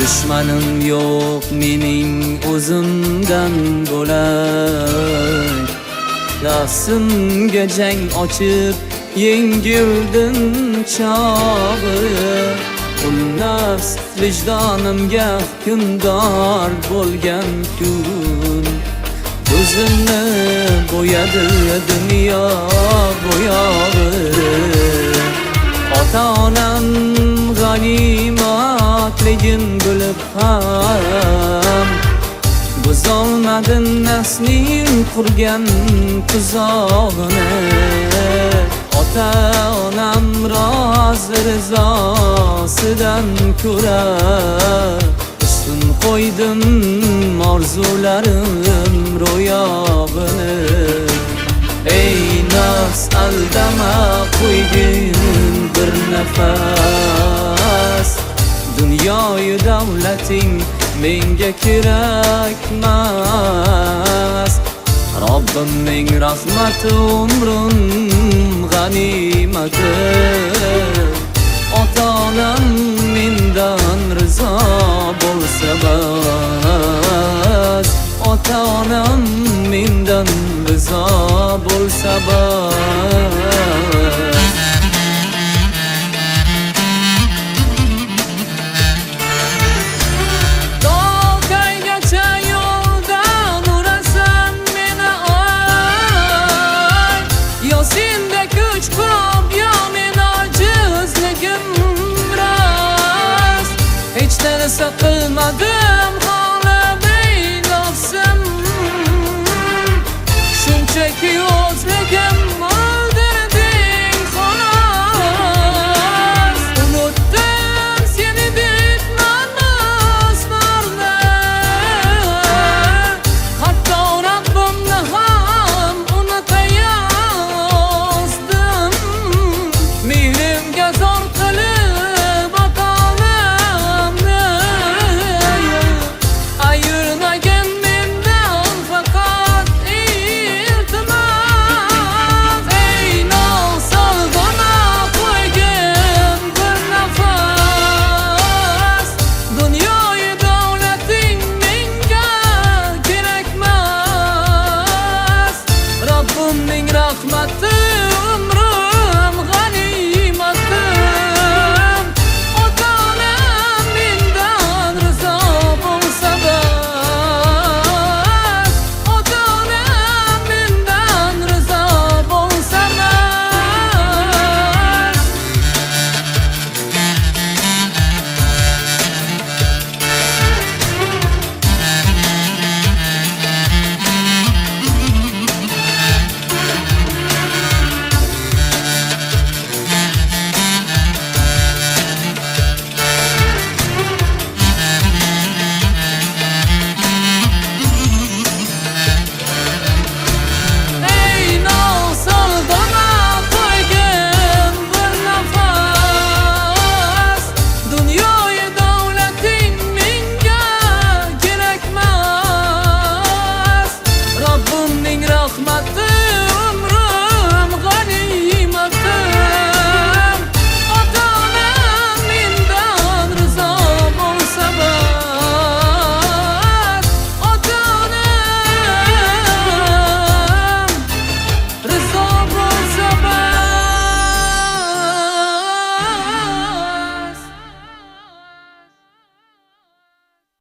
Düşmanım yo'q mening o'zimdan bo'lay. Nafsimga jang ochib yengildim chog'i. Xullas vijdonimga hukmdor bo'lgan kun. Ko'zimni bo'yadi dunyo bo'yog'i. Ota-onam g'animatligin bilib ham buzolmadim nasling qurgan tuzog'ini. Ota-onam rozi rizosidan ko'ra ustun qo'ydim orzularim ro'yobini. Ey nafs aldama qo'ygin bir nafas. Dunyoyu davlating menga kerakmas. Robbimning rahmati umrim g'animati. Ota-onam mendan rizo bo'lsa bas. Ota-onam mendan rizo bo'lsa bas. Saqilmadim holaday nafsim. Shunchaki o'zligim o'ldirding xolos. Unutdim seni deb namoz farzi. Hatto Rabbimni ham unutayozdim. Mehrimga zor